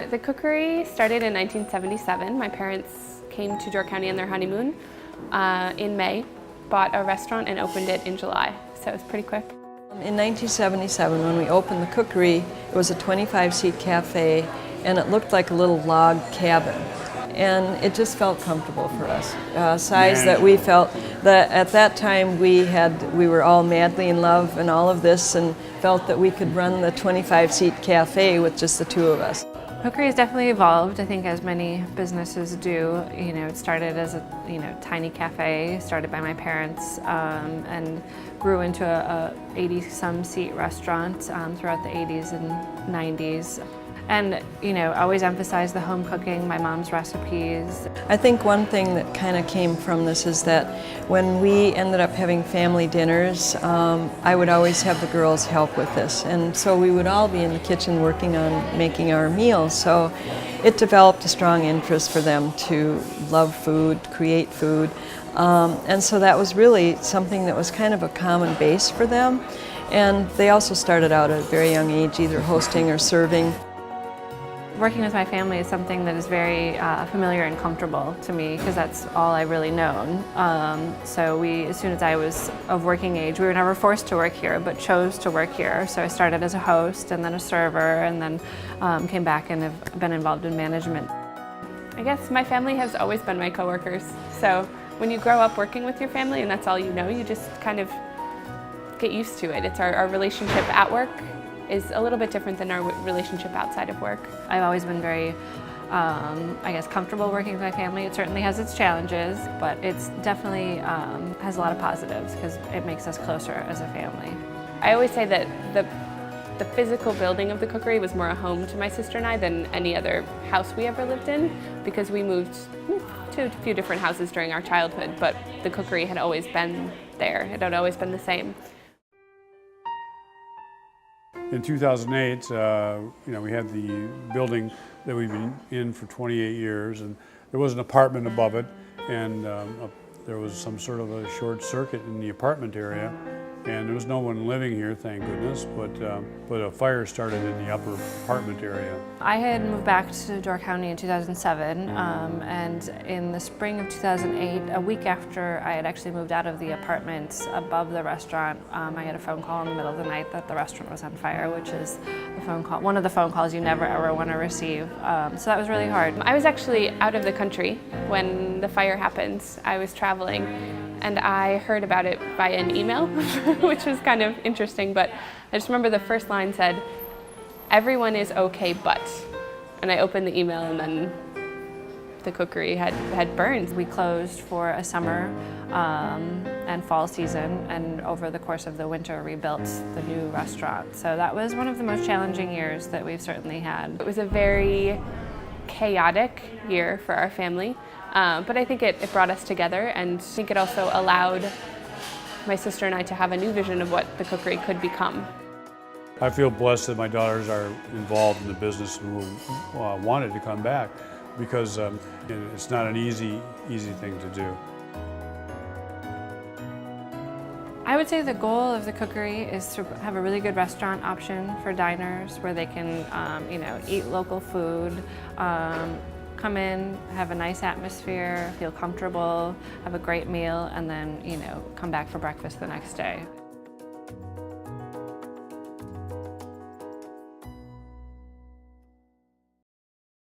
The Cookery started in 1977. My parents came to Door County on their honeymoon in May, bought a restaurant and opened it in July, so it was pretty quick. In 1977, when we opened the Cookery, it was a 25-seat cafe and it looked like a little log cabin. And it just felt comfortable for us. Size that we felt that at that time we were all madly in love and all of this, and felt that we could run the 25-seat cafe with just the two of us. Cookery has definitely evolved, I think, as many businesses do. You know, it started as a tiny cafe, started by my parents, and grew into a 80-some seat restaurant throughout the 80s and 90s. And, always emphasize the home cooking, my mom's recipes. I think one thing that kind of came from this is that when we ended up having family dinners, I would always have the girls help with this. And so we would all be in the kitchen working on making our meals. So it developed a strong interest for them to love food, create food. And so that was really something that was kind of a common base for them. And they also started out at a very young age, either hosting or serving. Working with my family is something that is very familiar and comfortable to me, because that's all I've really known. So as soon as I was of working age, we were never forced to work here, but chose to work here. So I started as a host and then a server, and then came back and have been involved in management. I guess my family has always been my coworkers. So when you grow up working with your family and that's all you know, you just kind of get used to it. It's our relationship at work is a little bit different than our relationship outside of work. I've always been very, comfortable working with my family. It certainly has its challenges, but it's definitely has a lot of positives because it makes us closer as a family. I always say that the physical building of the Cookery was more a home to my sister and I than any other house we ever lived in, because we moved to a few different houses during our childhood, but the Cookery had always been there. It had always been the same. In 2008, we had the building that we've been in for 28 years, and there was an apartment above it, and there was some sort of a short circuit in the apartment area, and there was no one living here, thank goodness, but a fire started in the upper apartment area. I had moved back to Door County in 2007, and in the spring of 2008, a week after I had actually moved out of the apartment above the restaurant, I had a phone call in the middle of the night that the restaurant was on fire, which is one of the phone calls you never ever want to receive. So that was really hard. I was actually out of the country when the fire happened. I was traveling, and I heard about it via an email, which was kind of interesting, but I just remember the first line said, "Everyone is okay, but," and I opened the email and then the Cookery had burned. We closed for a summer and fall season, and over the course of the winter rebuilt the new restaurant. So that was one of the most challenging years that we've certainly had. It was a very chaotic year for our family, but I think it brought us together, and I think it also allowed my sister and I to have a new vision of what the Cookery could become. I feel blessed that my daughters are involved in the business and wanted to come back, because it's not an easy thing to do. I would say the goal of the Cookery is to have a really good restaurant option for diners where they can, eat local food, come in, have a nice atmosphere, feel comfortable, have a great meal, and then, come back for breakfast the next day.